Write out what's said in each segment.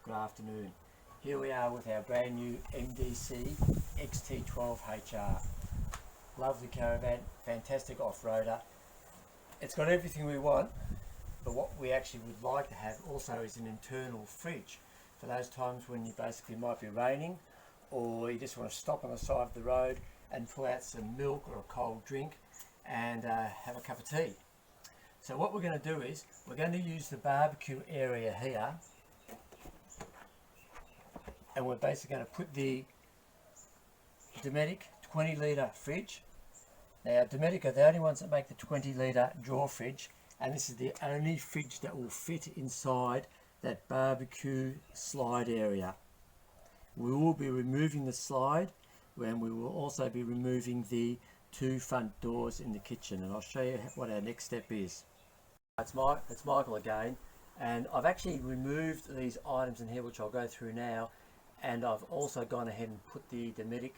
Good afternoon. Here we are with our brand new MDC XT12HR. Lovely caravan, fantastic off-roader. It's got everything we want, but what we actually would like to have also is an internal fridge for those times when you basically might be raining or you just want to stop on the side of the road and pull out some milk or a cold drink and have a cup of tea. So what we're going to do is we're going to use the barbecue area here, and we're basically going to put the Dometic 20 litre fridge. Now Dometic are the only ones that make the 20 litre drawer fridge, and this is the only fridge that will fit inside that barbecue slide area. We will be removing the slide, and we will also be removing the two front doors in the kitchen, and I'll show you what our next step is. It's Michael again, and I've actually removed these items in here which I'll go through now, and I've also gone ahead and put the Dometic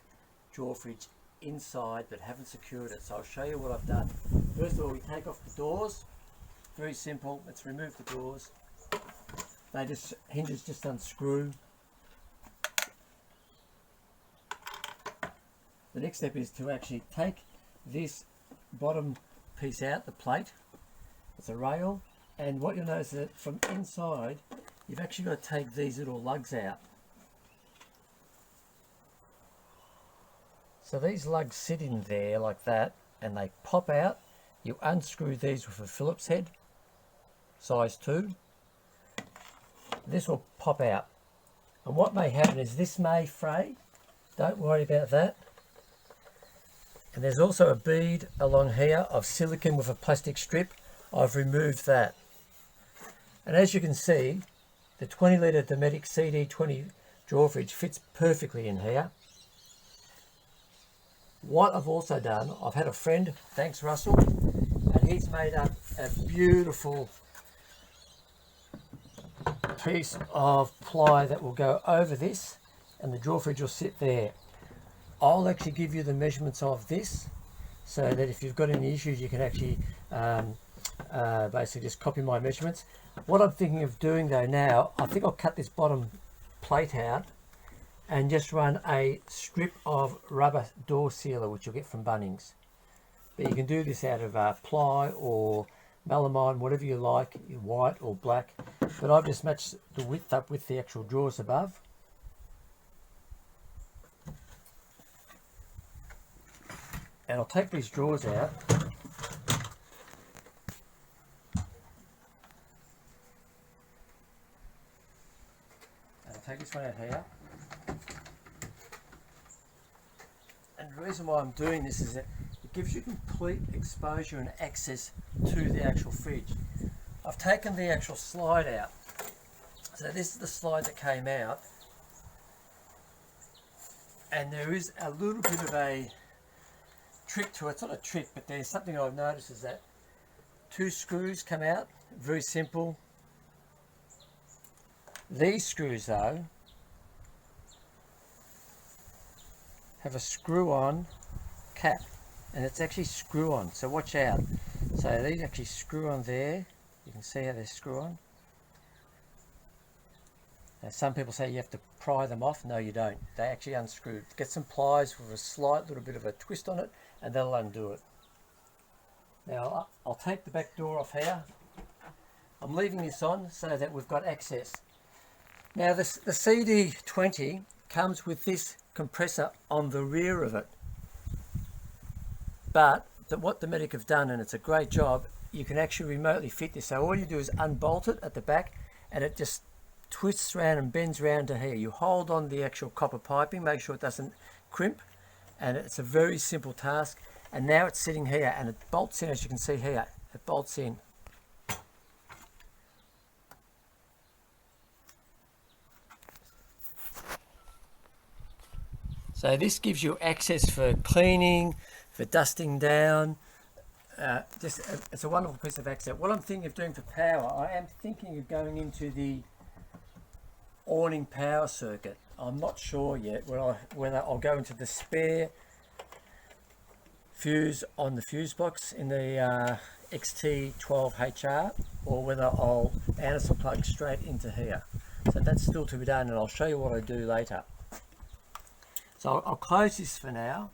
drawer fridge inside but haven't secured it, so I'll show you what I've done. First of all, we take off the doors. Very simple. Let's remove the doors. Hinges just unscrew. The next step is to actually take this bottom piece out, the plate. It's a rail, and what you'll notice is that from inside you've actually got to take these little lugs out. So these lugs sit in there like that and they pop out. You unscrew these with a Phillips head, size 2. This will pop out, and what may happen is this may fray. Don't worry about that. And there's also a bead along here of silicone with a plastic strip. I've removed that. And as you can see, the 20 litre Dometic CD20 drawer fridge fits perfectly in here. What I've also done, I've had a friend, thanks Russell, and he's made up a beautiful piece of ply that will go over this, and the drawer fridge will sit there. I'll actually give you the measurements of this, so that if you've got any issues you can actually basically just copy my measurements. What I'm thinking of doing though now, I think I'll cut this bottom plate out and just run a strip of rubber door sealer, which you'll get from Bunnings. But you can do this out of ply or melamine, whatever you like, white or black. But I've just matched the width up with the actual drawers above. And I'll take these drawers out. And I'll take this one out here. And the reason why I'm doing this is that it gives you complete exposure and access to the actual fridge. I've taken the actual slide out. So this is the slide that came out. And there is a little bit of a trick to it. It's not a trick, but there's something I've noticed is that 2 screws come out. Very simple. These screws though have a screw-on cap, and it's actually screw-on, so watch out. So these actually screw on there. You can see how they screw on. Now, some people say you have to pry them off. No, you don't. They actually unscrew. Get some pliers with a slight little bit of a twist on it and they'll undo it. Now I'll take the back door off here. I'm leaving this on so that we've got access. Now the CD20 comes with this compressor on the rear of it, but what Dometic have done, and it's a great job, you can actually remotely fit this. So all you do is unbolt it at the back and it just twists around and bends around to here. You hold on the actual copper piping, make sure it doesn't crimp, and it's a very simple task. And now it's sitting here and it bolts in, as you can see here, it bolts in. So this gives you access for cleaning, for dusting down. It's a wonderful piece of access. What I'm thinking of doing for power, I am thinking of going into the awning power circuit. I'm not sure yet whether I'll go into the spare fuse on the fuse box in the XT12HR, or whether I'll Anderson plug straight into here. So that's still to be done, and I'll show you what I do later. So I'll close this for now.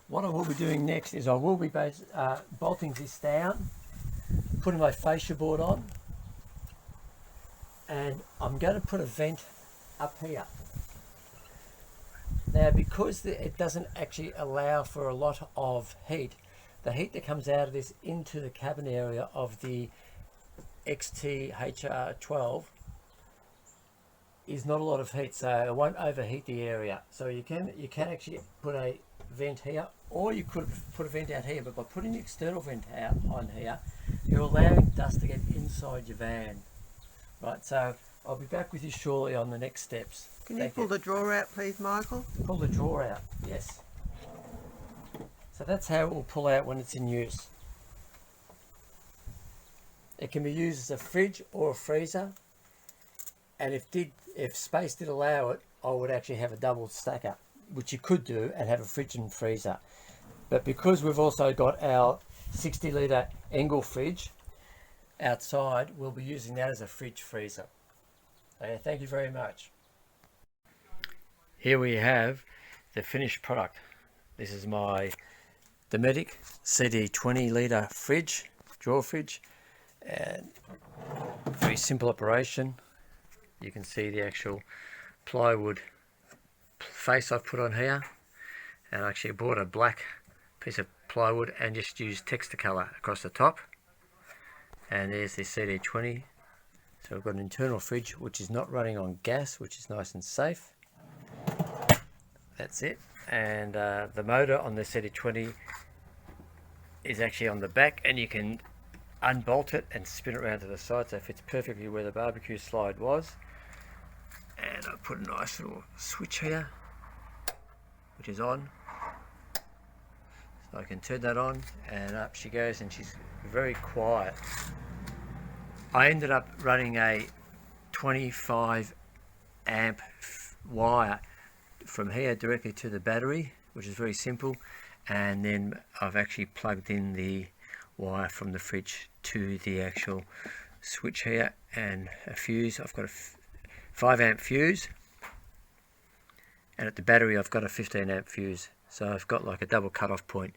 What I will be doing next is I will be bolting this down, putting my fascia board on, and I'm going to put a vent up here. Now, because it doesn't actually allow for a lot of heat, the heat that comes out of this into the cabin area of the XT12 is not a lot of heat, so it won't overheat the area. So you can actually put a vent here, or you could put a vent out here, but by putting the external vent out on here, you're allowing dust to get inside your van. Right, so I'll be back with you shortly on the next steps. Can you pull the drawer out, please, Michael? Pull the drawer out, yes. So that's how it will pull out when it's in use. It can be used as a fridge or a freezer, and if space did allow it, I would actually have a double stacker, which you could do and have a fridge and freezer. But because we've also got our 60 litre Engel fridge outside, we'll be using that as a fridge freezer. Okay, thank you very much. Here we have the finished product. This is my Dometic CD 20 litre fridge, drawer fridge, and very simple operation. You can see the actual plywood face I've put on here, and I actually bought a black piece of plywood and just used texture colour across the top. And there's the CD20. So we've got an internal fridge which is not running on gas, which is nice and safe. That's it. And the motor on the CD20 is actually on the back, and you can unbolt it and spin it around to the side, so it fits perfectly where the barbecue slide was. And I put a nice little switch here, which is on. So I can turn that on, and up she goes, and she's very quiet. I ended up running a 25 amp wire from here directly to the battery, which is very simple, and then I've actually plugged in the wire from the fridge to the actual switch here, and a fuse. I've got a 5 amp fuse, and at the battery I've got a 15 amp fuse, so I've got like a double cut-off point.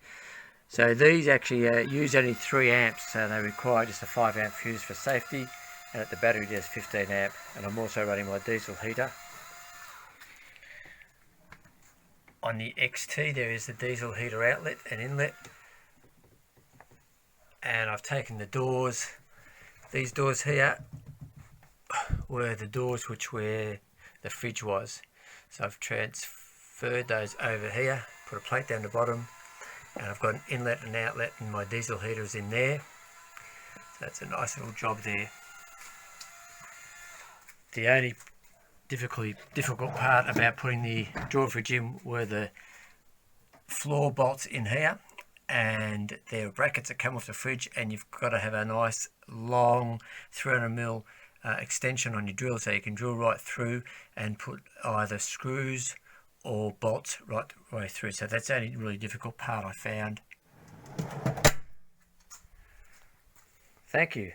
So these actually use only 3 amps, so they require just a 5 amp fuse for safety, and at the battery there's 15 amp, and I'm also running my diesel heater. On the XT there is the diesel heater outlet and inlet, and I've taken the doors. These doors here were the doors which where the fridge was, so I've transferred those over here, put a plate down the bottom, and I've got an inlet and outlet, and my diesel heater is in there. So that's a nice little job there. The only difficult part about putting the drawer fridge in were the floor bolts in here, and there are brackets that come off the fridge, and you've got to have a nice long 300mm extension on your drill, so you can drill right through and put either screws or bolts right the way through. So that's the only really difficult part I found. Thank you.